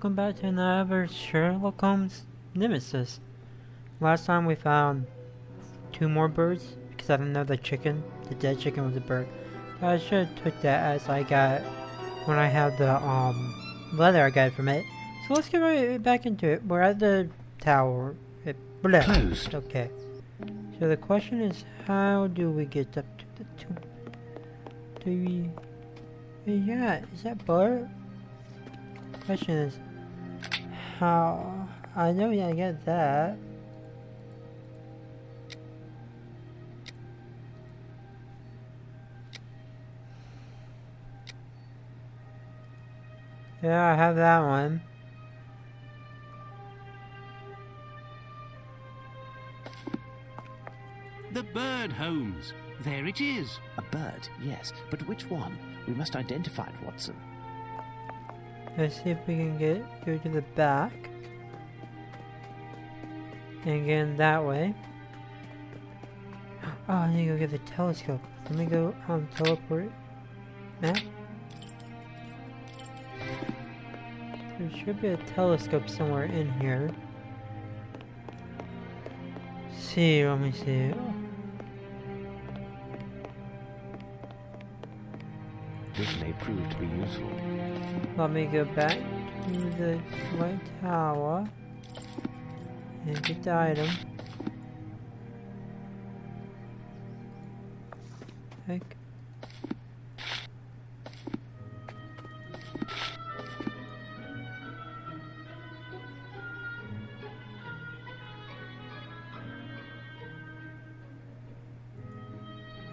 welcome back to another Sherlock Holmes Nemesis. Last time we found 2 more birds, because I didn't know the dead chicken was a bird. But I should have took that as I got, when I had the leather I got from it. So let's get right back into it. We're at the tower. Closed. Okay. So the question is, how do we get up to the tomb? Yeah, is that bird? Question is, how? I know, yeah, I get that. Yeah, I have that one. The bird, Holmes. There it is. A bird, yes, but which one? We must identify it, Watson. Let's see if we can go to the back. And get in that way. Oh, I need to go get the telescope. Let me go teleport. Map. There should be a telescope somewhere in here. Let me see. This may prove to be useful. Let me go back to the White Tower and get the item. Heck.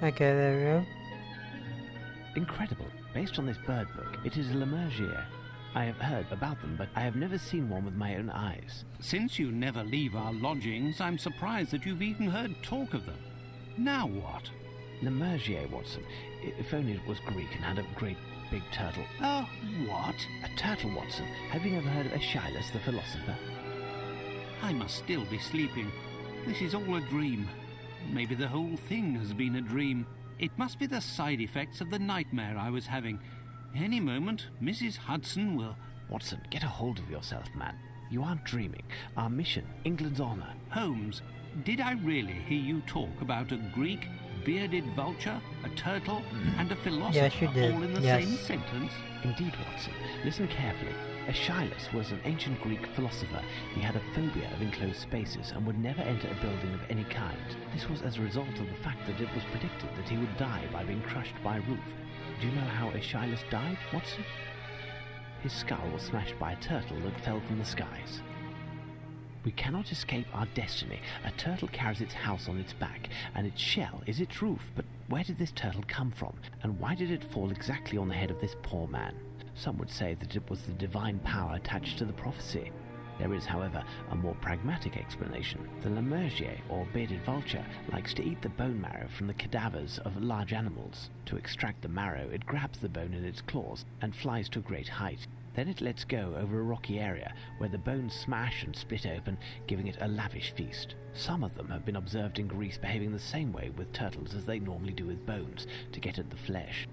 Okay, there we go. Incredible. Based on this bird book, it is a Lemergier. I have heard about them, but I have never seen one with my own eyes. Since you never leave our lodgings, I'm surprised that you've even heard talk of them. Now what? Lemergier, Watson. If only it was Greek and had a great big turtle. What? A turtle, Watson. Have you never heard of Aeschylus the philosopher? I must still be sleeping. This is all a dream. Maybe the whole thing has been a dream. It must be the side effects of the nightmare I was having. Any moment, Mrs. Hudson will... Watson, get a hold of yourself, man. You aren't dreaming. Our mission, England's honour. Holmes, did I really hear you talk about a Greek, bearded vulture, a turtle, and a philosopher Yes, you did. all in the Yes. same sentence? Indeed, Watson. Listen carefully. Aeschylus was an ancient Greek philosopher. He had a phobia of enclosed spaces and would never enter a building of any kind. This was as a result of the fact that it was predicted that he would die by being crushed by a roof. Do you know how Aeschylus died, Watson? His skull was smashed by a turtle that fell from the skies. We cannot escape our destiny. A turtle carries its house on its back, and its shell is its roof. But where did this turtle come from, and why did it fall exactly on the head of this poor man? Some would say that it was the divine power attached to the prophecy. There is, however, a more pragmatic explanation. The Lemergier, or bearded vulture, likes to eat the bone marrow from the cadavers of large animals. To extract the marrow, it grabs the bone in its claws and flies to a great height. Then it lets go over a rocky area where the bones smash and split open, giving it a lavish feast. Some of them have been observed in Greece behaving the same way with turtles as they normally do with bones, to get at the flesh.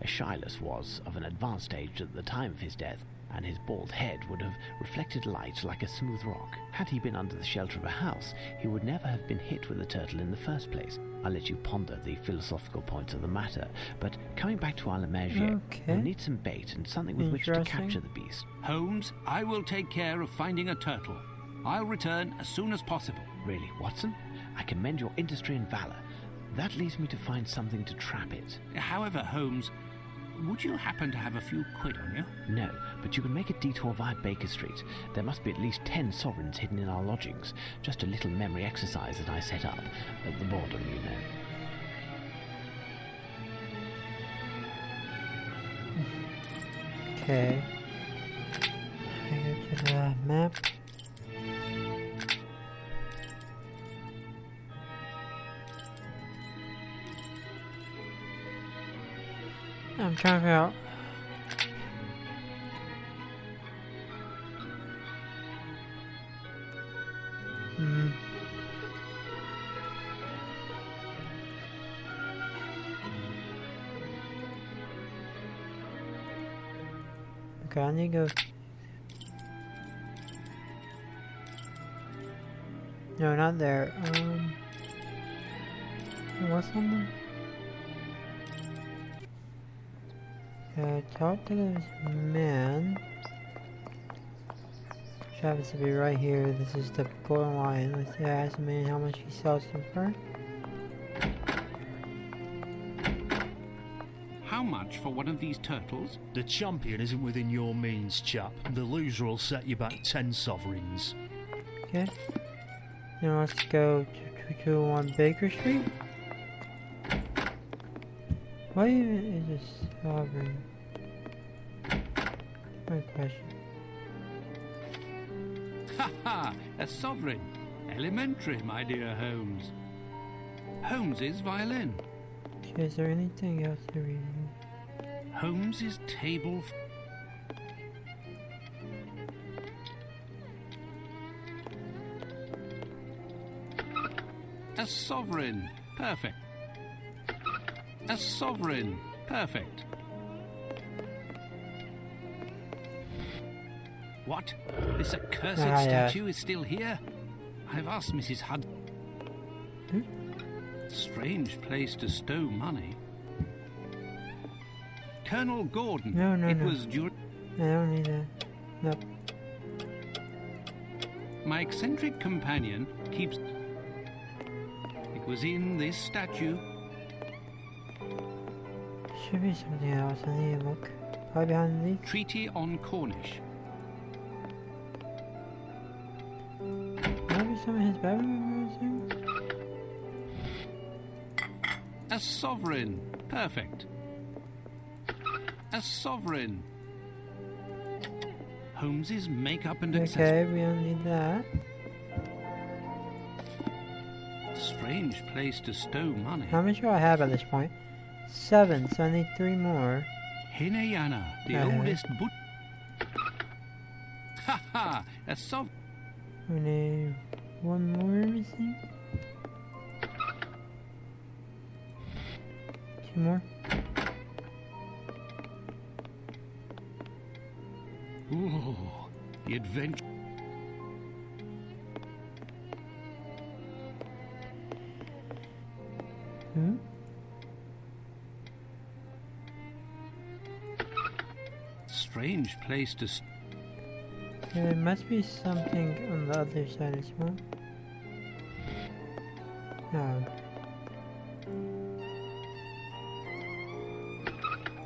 Aeschylus was of an advanced age at the time of his death, and his bald head would have reflected light like a smooth rock. Had he been under the shelter of a house, he would never have been hit with a turtle in the first place. I'll let you ponder the philosophical points of the matter, but coming back to our Lemergier, we'll need some bait and something with which to capture the beast. Holmes, I will take care of finding a turtle. I'll return as soon as possible. Really, Watson? I commend your industry and valour. That leaves me to find something to trap it. However, Holmes, would you happen to have a few quid on you? No, but you can make a detour via Baker Street. There must be at least 10 sovereigns hidden in our lodgings. Just a little memory exercise that I set up at the boredom, you know. Okay. I go to the map. I'm trying to figure out. Okay, I need to go. No, not there. What's on there? Talk to this man. Which happens to be right here. This is the Golden Lion. Let's see, ask the man how much he sells them for. How much for one of these turtles? The champion isn't within your means, chap. The loser will set you back 10 sovereigns. Okay. Now let's go to 221 Baker Street. Why even is this sovereign? My question. Ha ha! A sovereign. Elementary, my dear Holmes. Holmes's violin. Okay, is there anything else to read? Holmes's table. A sovereign. Perfect. A sovereign. Perfect. What? This accursed statue is still here? I've asked Mrs. Hud. Strange place to stow money. Colonel Gordon. No. Was during. I don't need that. Nope. My eccentric companion keeps. It was in this statue. Should be something else. I need to look. Probably behind these. Treaty on Cornish. Maybe some of his bedroom or A sovereign. Perfect. A sovereign. Holmes's makeup and accessories. Okay, we don't need that. Strange place to stow money. How much do I have at this point? 7, so I need 3 more. Hinayana, the oldest boot. Ha ha! A sovereign. We need 1 more missing. 2 more. Ooh, the adventure. Strange place to. Yeah, there must be something on the other side as well. No.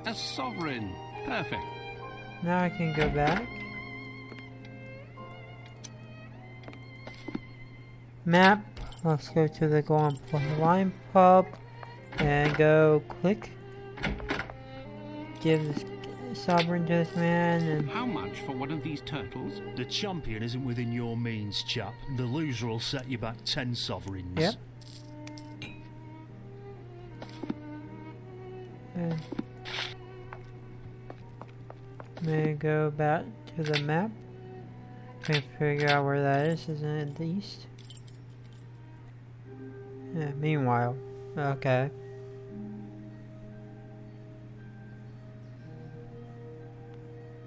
A sovereign. Perfect. Now I can go back. Map. Let's go to the Golden Lion pub and go click. Give this sovereign to this man and. How much for one of these turtles? The champion isn't within your means, chap. The loser will set you back 10 sovereigns. Yep. May go back to the map. Try to figure out where that is. Isn't it the east? Yeah, meanwhile. Okay.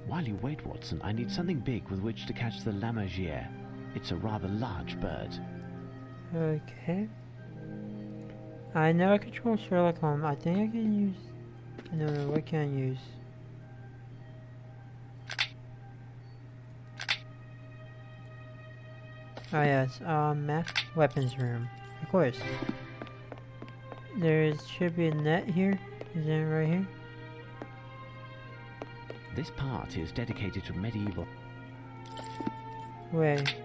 While you wait, Watson, I need something big with which to catch the lammergeier. It's a rather large bird. Okay. I know I control Sherlock Holmes. I think I can use. No, what can I use? Oh yes, map weapons room. Of course. Should be a net here. Is it right here? This part is dedicated to medieval. Wait.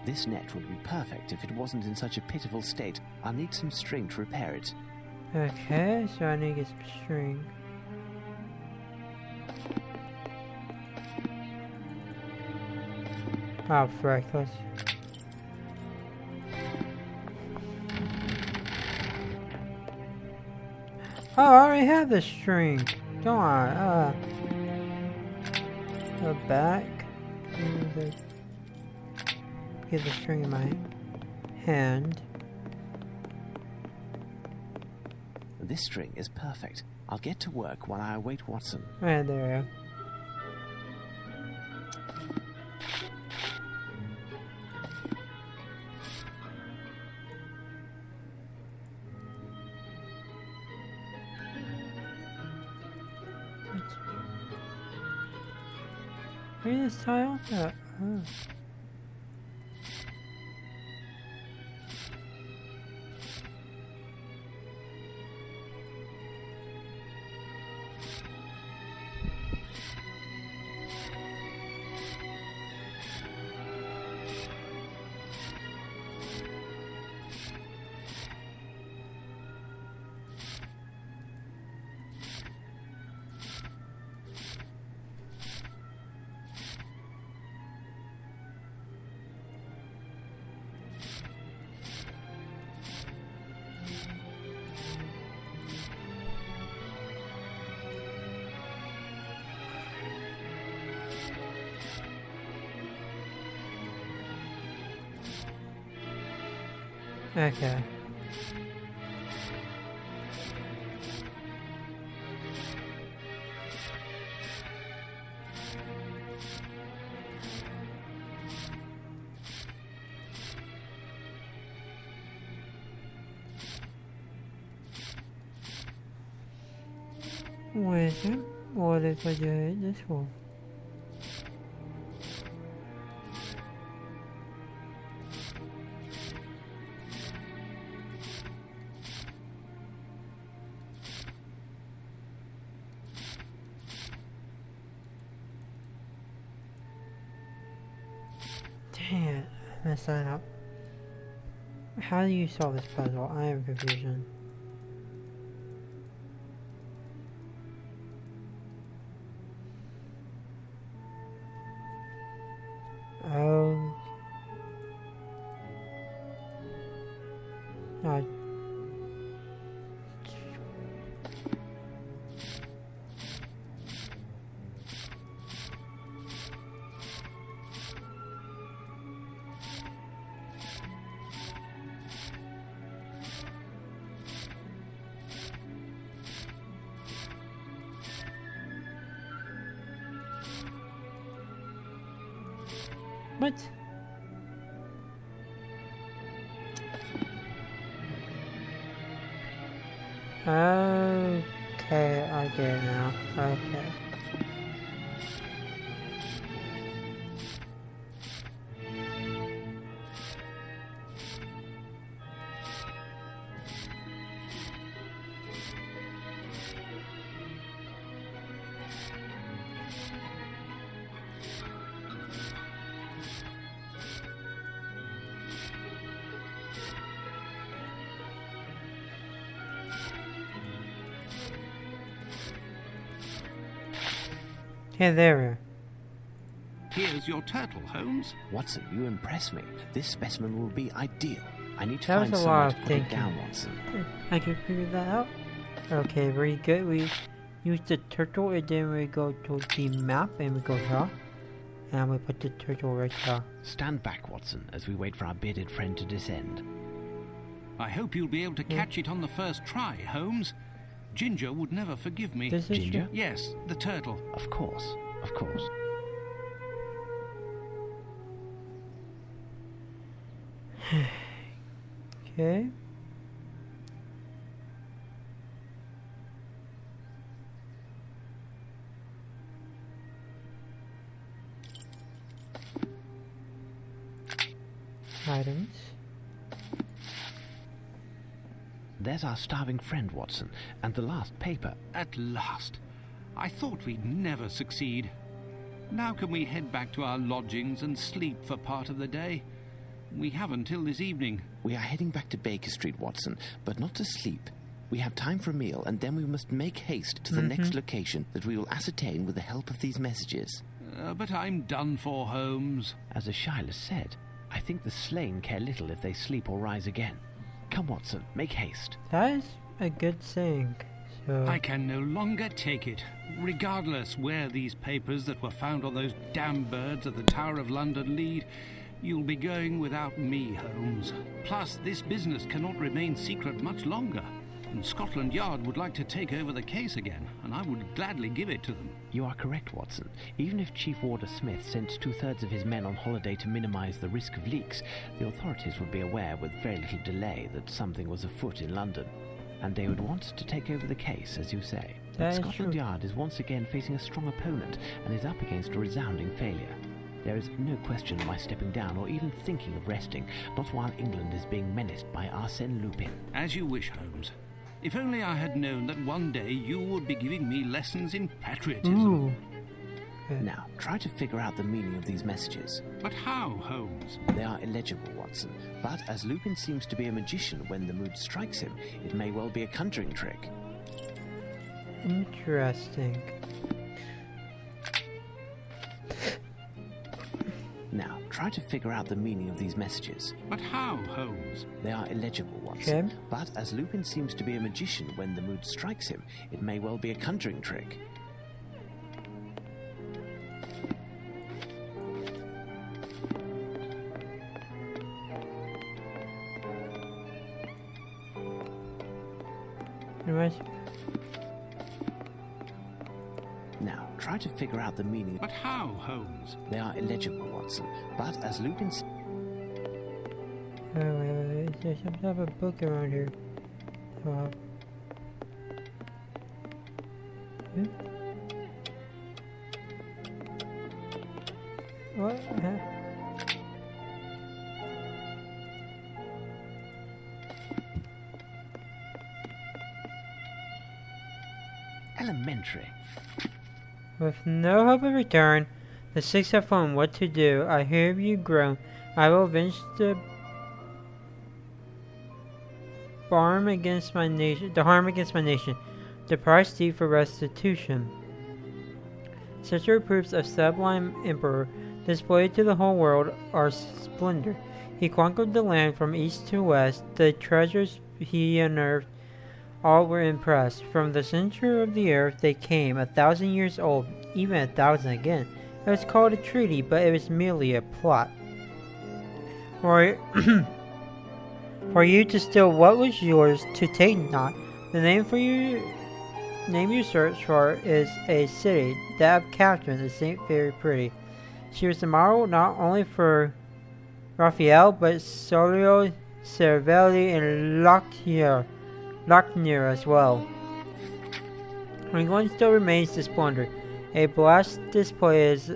This net would be perfect if it wasn't in such a pitiful state. I'll need some string to repair it. Okay, so I need to get some string. Oh, frick, let's... Oh, I already have the string. Come on, go back. Get the string in my hand. This string is perfect. I'll get to work while I await Watson. Right, there we go. Maybe this tile? Oh. Okay. Wait, what if I do it this one? Dang it, I messed that up. How do you solve this puzzle? I am confusion. Oh. No. What? Okay, I get it now. Okay. Hey there. Here's your turtle, Holmes. Watson, you impress me. This specimen will be ideal. I need to That find was a someone lot to of put it thinking. down, Watson. I can figure that out. Okay, very good. We use the turtle and then we go to the map and we go here. And we put the turtle right here. Stand back, Watson, as we wait for our bearded friend to descend. I hope you'll be able to catch it on the first try, Holmes. Ginger would never forgive me. This is Ginger? Yes, the turtle. Of course, of course. Okay. Items. There's our starving friend, Watson, and the last paper. At last. I thought we'd never succeed. Now can we head back to our lodgings and sleep for part of the day? We have until this evening. We are heading back to Baker Street, Watson, but not to sleep. We have time for a meal, and then we must make haste to the next location that we will ascertain with the help of these messages. But I'm done for, Holmes. As Ashila said, I think the slain care little if they sleep or rise again. Come, Watson, make haste. That is a good saying. So I can no longer take it. Regardless where these papers that were found on those damn birds at the Tower of London lead, you'll be going without me, Holmes. Plus, this business cannot remain secret much longer. And Scotland Yard would like to take over the case again, and I would gladly give it to them. You are correct, Watson. Even if Chief Warder Smith sent 2/3 of his men on holiday to minimize the risk of leaks, the authorities would be aware with very little delay that something was afoot in London, and they would want to take over the case, as you say. But Scotland Yard is once again facing a strong opponent and is up against a resounding failure. There is no question of my stepping down or even thinking of resting, not while England is being menaced by Arsène Lupin. As you wish, Holmes. If only I had known that one day you would be giving me lessons in patriotism. Ooh. Now, try to figure out the meaning of these messages. But how, Holmes? They are illegible, Watson, but as Lupin seems to be a magician when the mood strikes him, it may well be a conjuring trick. Interesting. Now, try to figure out the meaning of these messages. But how, Holmes? They are illegible, Watson, Okay. but as Lupin seems to be a magician when the mood strikes him, it may well be a conjuring trick. Anyways. Now, try to figure out the meaning. But how, Holmes? They are illegible, Watson, but as Lupin... Wait. Is there some type of book around here? What? Elementary. With no hope of return, the six have found what to do. I hear you groan. I will avenge the harm against my nation. The price due for restitution. Such are proofs of sublime emperor, displayed to the whole world our splendor. He conquered the land from east to west. The treasures he unearthed, all were impressed. From the center of the earth they came, 1,000 years old, even 1,000 again. It was called a treaty, but it was merely a plot. For you to steal what was yours, to take not. The name you search for is a city, that of Catherine, the Saint very pretty. She was the model not only for Raphael, but Solio, Cervelli, and Lochner as well. England still remains to splendor. A blast display is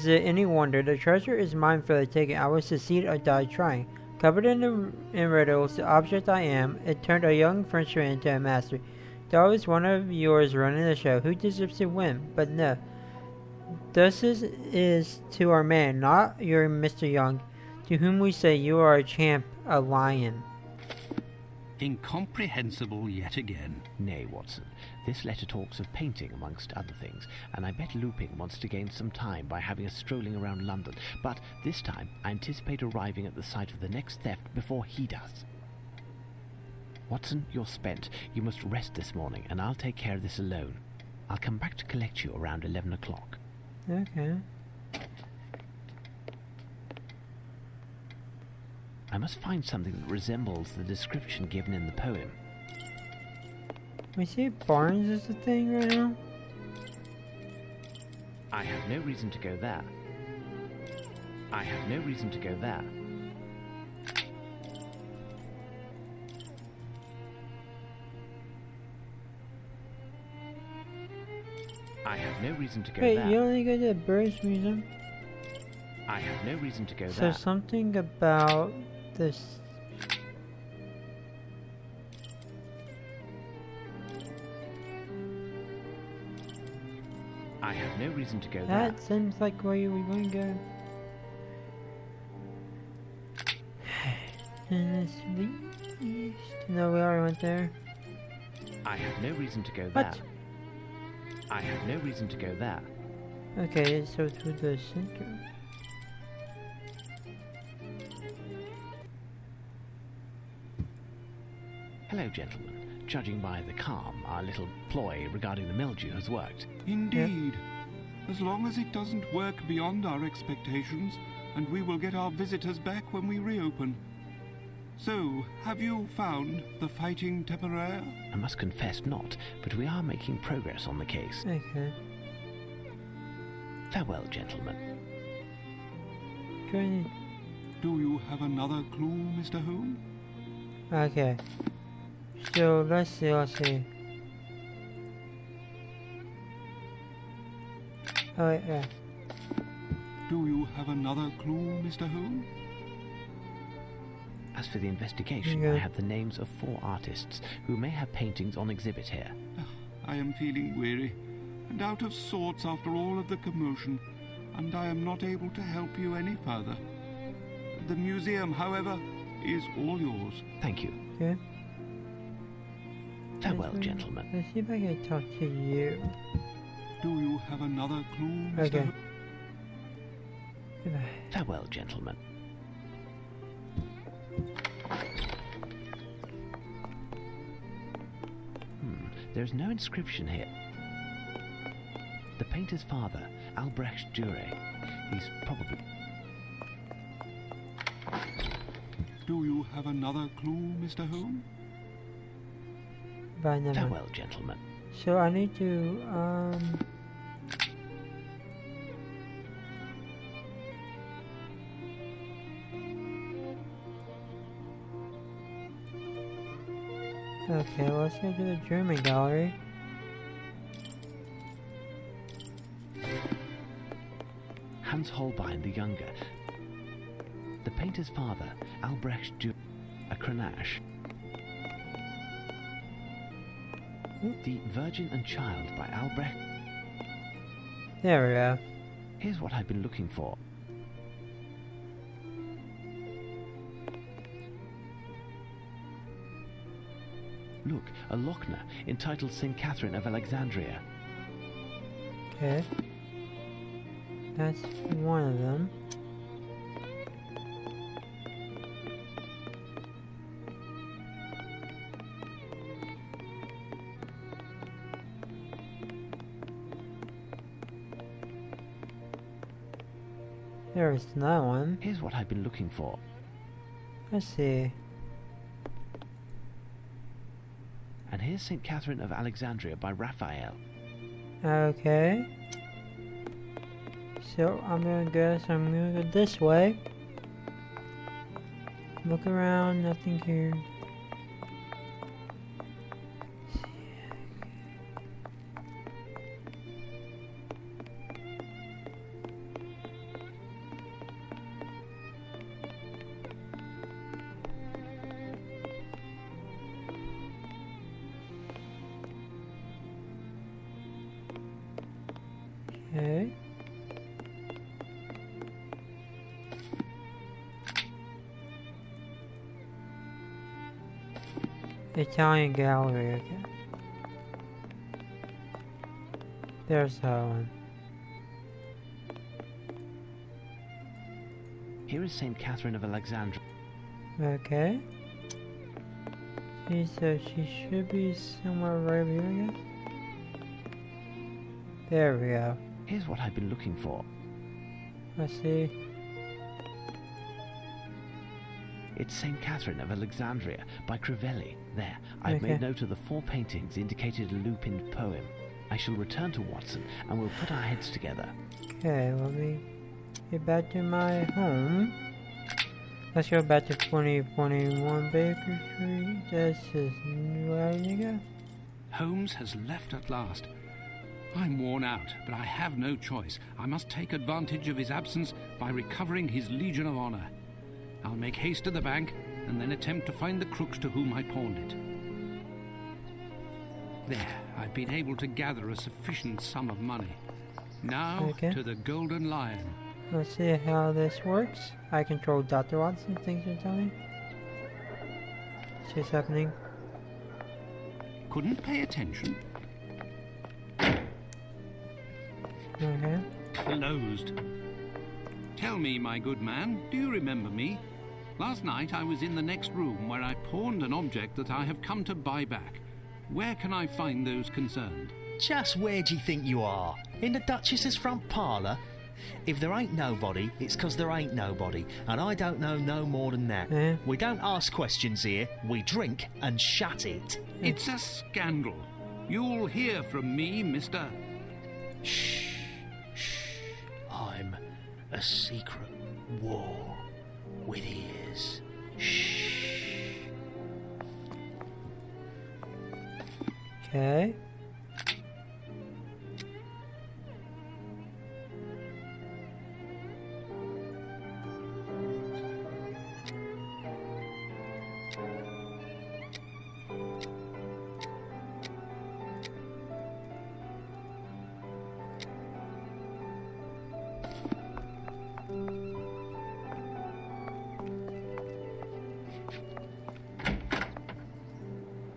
it any wonder? The treasure is mine for the taking. I will succeed or die trying. Covered in riddles, the object I am, it turned a young Frenchman into a master. There is one of yours running the show. Who deserves to win? But no. Thus is to our man, not your Mr. Young, to whom we say you are a champ, a lion. Incomprehensible yet again. Nay, Watson, this letter talks of painting amongst other things, and I bet Lupin wants to gain some time by having us strolling around London, but this time I anticipate arriving at the site of the next theft before he does. Watson, you're spent. You must rest this morning, and I'll take care of this alone. I'll come back to collect you around 11 o'clock. Okay. I must find something that resembles the description given in the poem. We see Barnes is the thing right now. I have no reason to go there. I have no reason to go there. I have no reason to go Wait, there. you only go to the Birds Museum? I have no reason to go So there. something about this. I have no reason to go there. That seems like where we want to go. And it's the east. No, we already went there. I have no reason to go What? there. I have no reason to go there. Okay, so to the center. Hello, gentlemen. Judging by the calm, our little ploy regarding the mildew has worked. Indeed. As long as it doesn't work beyond our expectations, and we will get our visitors back when we reopen. So, have you found the fighting temeraire? I must confess not, but we are making progress on the case. Okay. Farewell, gentlemen. Join Do you have another clue, Mr. Holmes? Okay. So let's see. Oh, yeah. Do you have another clue, Mr. Holmes? As for the investigation, Yeah. I have the names of 4 artists who may have paintings on exhibit here. I am feeling weary and out of sorts after all of the commotion, and I am not able to help you any further. The museum, however, is all yours. Thank you. Okay. Farewell, Let's gentlemen. Let's see if I can talk to you. Do you have another clue, Mr. Okay. Holmes? Farewell, gentlemen. There's no inscription here. The painter's father, Albrecht Dürer. He's probably... Do you have another clue, Mr. Holmes? But never. Farewell, gentlemen. So I need to, okay, let's go to the German gallery. Hans Holbein the Younger. The painter's father, Albrecht Dürer. A Grenache. The Virgin and Child by Albrecht. There we go. Here's what I've been looking for. Look, a Lochner entitled St. Catherine of Alexandria. Okay. That's one of them. There's another one. Here's what I've been looking for. Let's see. And here's St. Catherine of Alexandria by Raphael. Okay. So I'm gonna go this way. Look around, nothing here. Okay. Italian gallery, okay. There's that one. Here is St. Catherine of Alexandria. Okay. See, so she should be somewhere right over here, I guess. There we go. Here's what I've been looking for. Let's see. It's St. Catherine of Alexandria by Crivelli. There, I've Okay. made note of the 4 paintings indicated in Lupin's poem. I shall return to Watson and we'll put our heads together. Okay, let me get back to my home. Let's go back to 2021 Baker Street. This is where you go. Holmes has left at last. I'm worn out, but I have no choice. I must take advantage of his absence by recovering his Legion of Honor. I'll make haste to the bank and then attempt to find the crooks to whom I pawned it. There, I've been able to gather a sufficient sum of money. Now Okay. to the Golden Lion. Let's see how this works. I control Dr. Watson, things are telling me. See what's happening. Couldn't pay attention. Okay. Closed. Tell me, my good man, do you remember me? Last night I was in the next room where I pawned an object that I have come to buy back. Where can I find those concerned? Just where do you think you are? In the Duchess's front parlour? If there ain't nobody, it's 'cause there ain't nobody, and I don't know no more than that. Yeah. We don't ask questions here, we drink and shut it. It's a scandal. You'll hear from me, mister. Shh, shh. I'm a secret wall with ears. Shh. Okay.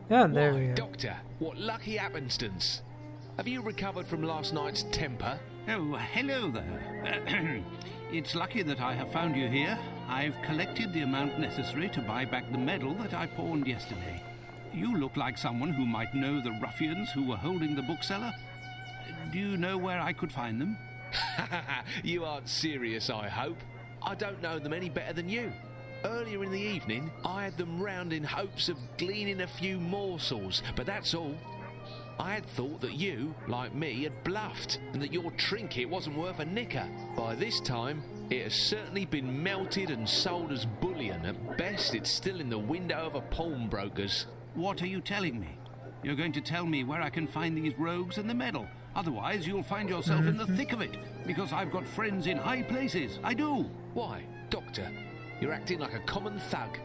Yeah, there Why, we go. Doctor, what lucky happenstance. Have you recovered from last night's temper? Oh, hello there. It's lucky that I have found you here. I've collected the amount necessary to buy back the medal that I pawned yesterday. You look like someone who might know the ruffians who were holding the bookseller. Do you know where I could find them? You aren't serious, I hope. I don't know them any better than you. Earlier in the evening, I had them round in hopes of gleaning a few morsels, but that's all. I had thought that you, like me, had bluffed, and that your trinket wasn't worth a nicker. By this time, it has certainly been melted and sold as bullion. At best, it's still in the window of a pawnbroker's. What are you telling me? You're going to tell me where I can find these rogues and the medal. Otherwise, you'll find yourself in the thick of it, because I've got friends in high places. I do. Why, Doctor, you're acting like a common thug.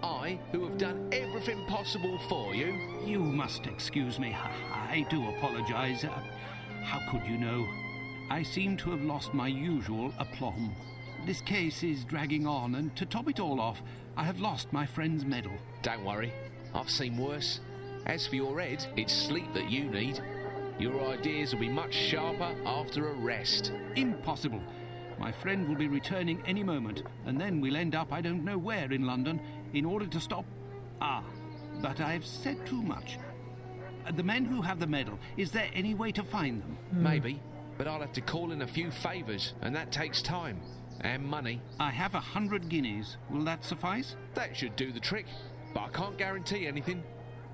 I, who have done everything possible for you... You must excuse me. I do apologize. How could you know? I seem to have lost my usual aplomb. This case is dragging on, and to top it all off, I have lost my friend's medal. Don't worry, I've seen worse. As for your head, it's sleep that you need. Your ideas will be much sharper after a rest. Impossible. My friend will be returning any moment, and then we'll end up I don't know where in London in order to stop... but I've said too much. The men who have the medal, is there any way to find them? Maybe, but I'll have to call in a few favours, and that takes time. And money. I have 100 guineas. Will that suffice? That should do the trick, but I can't guarantee anything.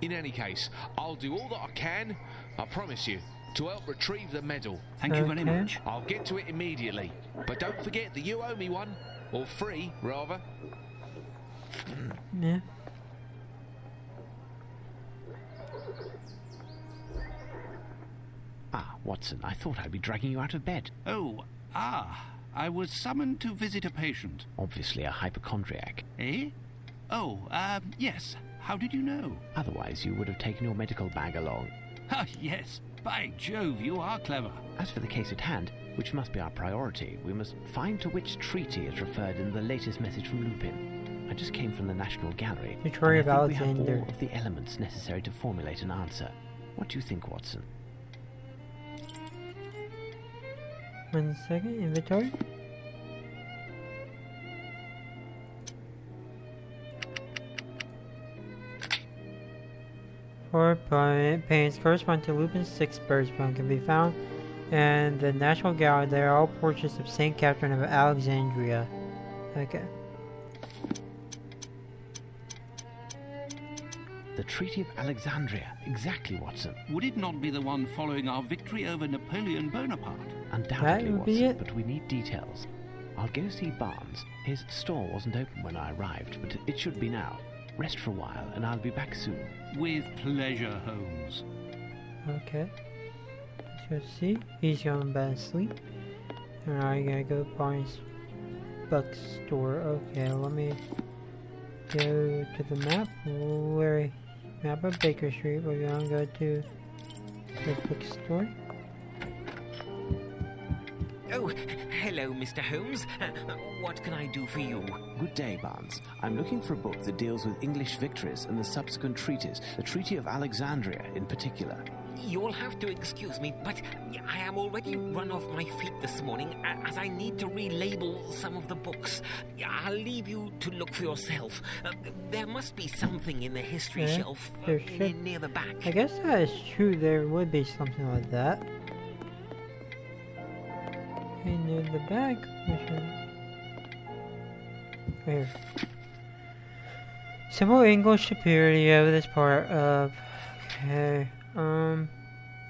In any case, I'll do all that I can, I promise you, to help retrieve the medal. Thank you very much. I'll get to it immediately, but don't forget that you owe me one. Or 3, rather. Yeah. Ah, Watson, I thought I'd be dragging you out of bed. I was summoned to visit a patient. Obviously a hypochondriac. Eh? Yes. How did you know? Otherwise you would have taken your medical bag along. Yes. By Jove, you are clever. As for the case at hand, which must be our priority, we must find to which treaty is referred in the latest message from Lupin. I just came from the National Gallery. Victoria and I think we have Alexander. all of the elements necessary to formulate an answer. What do you think, Watson? 1 second, inventory. Four paintings correspond to Lupin's 6 birds bone can be found in the National Gallery. They are all portraits of Saint Catherine of Alexandria. Okay. The Treaty of Alexandria. Exactly, Watson. Would it not be the one following our victory over Napoleon Bonaparte? Undoubtedly, That would be Watson, it. but we need details. I'll go see Barnes. His store wasn't open when I arrived, but it should be now. Rest for a while, and I'll be back soon. With pleasure, Holmes. Okay. Let's go see. He's going back to sleep. And I'm gonna go to Barnes bookstore. Okay, let me go to the map. Map of Baker Street. We're gonna go to the bookstore. Oh, hello, Mr. Holmes. What can I do for you? Good day, Barnes. I'm looking for a book that deals with English victories and the subsequent treaties, the Treaty of Alexandria in particular. You'll have to excuse me, but I am already run off my feet this morning as I need to relabel some of the books. I'll leave you to look for yourself. There must be something in the history Yeah, shelf there should. near the back. I guess that is true. There would be something like that. Okay, near the back. Which one? Right here. Simple English superiority of this part of... Okay.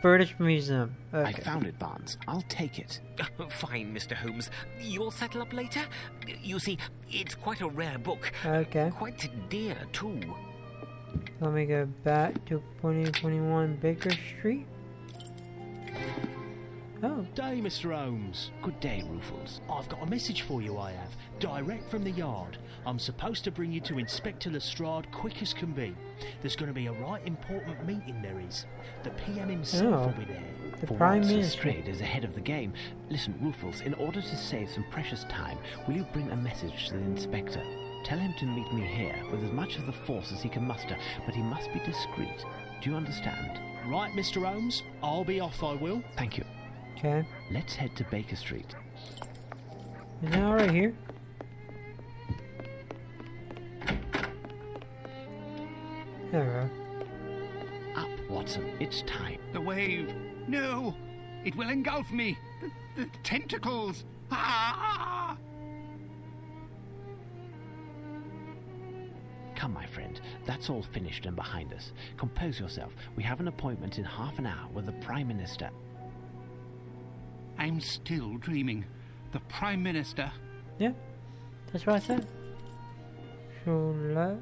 British Museum. Okay. I found it, Barnes. I'll take it. Fine, Mr. Holmes. You'll settle up later? You see, it's quite a rare book. Okay. Quite dear, too. Let me go back to 2021 Baker Street. Oh. Day, Mr. Holmes. Good day, Rufus. I've got a message for you, I have. Direct from the yard. I'm supposed to bring you to Inspector Lestrade quick as can be. There's going to be a right important meeting, there is. The PM himself will be there. The For Prime once, Minister. Lestrade is ahead of the game. Listen, Rufus, in order to save some precious time, will you bring a message to the inspector? Tell him to meet me here with as much of the force as he can muster, but he must be discreet. Do you understand? Right, Mr. Holmes. I'll be off, I will. Thank you. Okay. Let's head to Baker Street. Is that right here? There we go. Up, Watson. It's time. The wave. No! It will engulf me. The tentacles. Ah! Come, my friend. That's all finished and behind us. Compose yourself. We have an appointment in half an hour with the Prime Minister. I'm still dreaming. The Prime Minister. Yeah. That's what I said. Sherlock.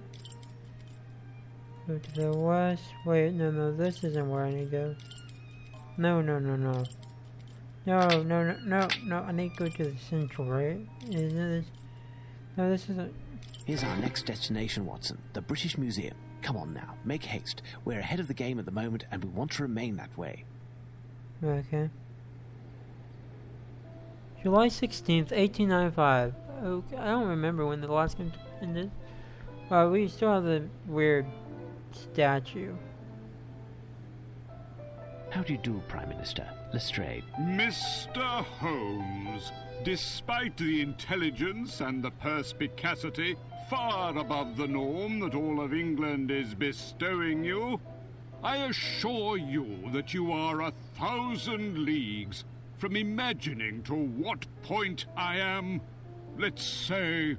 Go to the west. Wait, no, this isn't where I need to go. No. No, I need to go to the central, right? Isn't this? No, this isn't. Here's our next destination, Watson. The British Museum. Come on now. Make haste. We're ahead of the game at the moment, and we want to remain that way. Okay. July 16th, 1895. Okay, I don't remember when the last game ended. We still have the weird statue. How do you do, Prime Minister? Lestrade. Mr. Holmes, despite the intelligence and the perspicacity far above the norm that all of England is bestowing you, I assure you that you are 1,000 leagues from imagining to what point I am, let's say,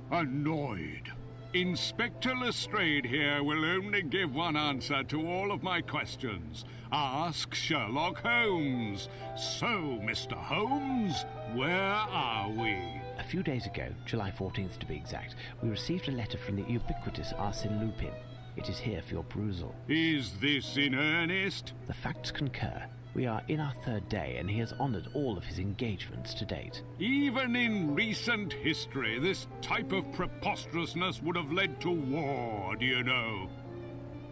annoyed. Inspector Lestrade here will only give one answer to all of my questions. Ask Sherlock Holmes. So, Mr. Holmes, where are we? A few days ago, July 14th to be exact, we received a letter from the ubiquitous Arsène Lupin. It is here for your perusal. Is this in earnest? The facts concur. We are in our third day, and he has honoured all of his engagements to date. Even in recent history, this type of preposterousness would have led to war, do you know?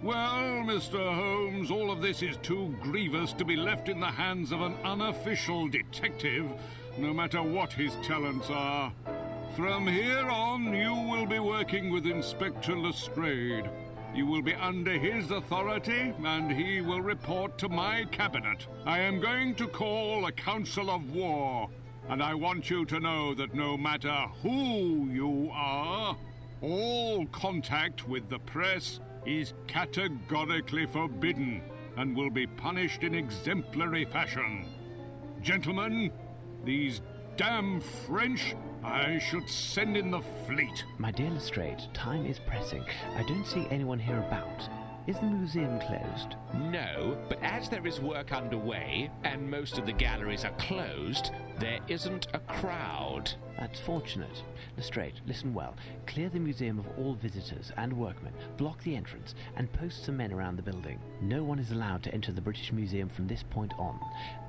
Well, Mr. Holmes, all of this is too grievous to be left in the hands of an unofficial detective, no matter what his talents are. From here on, you will be working with Inspector Lestrade. You will be under his authority, and he will report to my cabinet. I am going to call a council of war, and I want you to know that no matter who you are, all contact with the press is categorically forbidden and will be punished in exemplary fashion. Gentlemen, these damn French, I should send in the fleet. My dear Lestrade, time is pressing. I don't see anyone here about. Is the museum closed? No, but as there is work underway, and most of the galleries are closed, there isn't a crowd. That's fortunate. Lestrade, listen well. Clear the museum of all visitors and workmen, block the entrance, and post some men around the building. No one is allowed to enter the British Museum from this point on.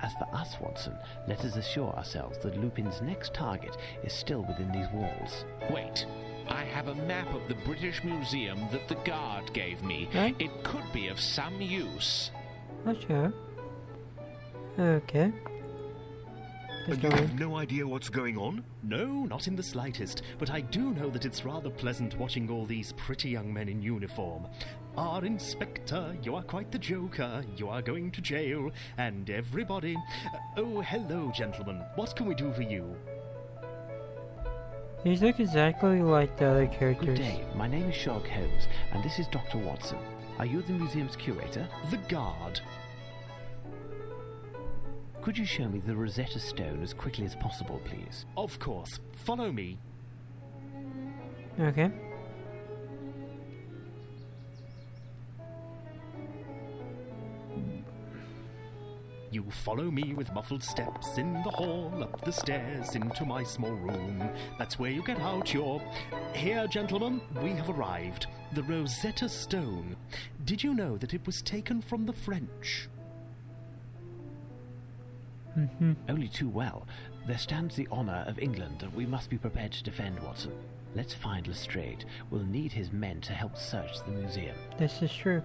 As for us, Watson, let us assure ourselves that Lupin's next target is still within these walls. Wait. I have a map of the British Museum that the guard gave me. Right. It could be of some use. Okay. Okay. And you have no idea what's going on? No, not in the slightest, but I do know that it's rather pleasant watching all these pretty young men in uniform. Our inspector, you are quite the joker, you are going to jail, and everybody... Oh, hello, gentlemen. What can we do for you? These look exactly like the other characters. Good day. My name is Sherlock Holmes, and this is Dr. Watson. Are you the museum's curator? The guard. Could you show me the Rosetta Stone as quickly as possible, please? Of course. Follow me. Okay. You follow me with muffled steps in the hall, up the stairs, into my small room. That's where you get out your... Here, gentlemen, we have arrived. The Rosetta Stone. Did you know that it was taken from the French? Only too well. There stands the honour of England, and we must be prepared to defend, Watson. Let's find Lestrade. We'll need his men to help search the museum. This is true.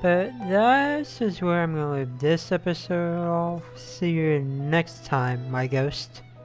But this is where I'm going to leave this episode off. See you next time, my ghost.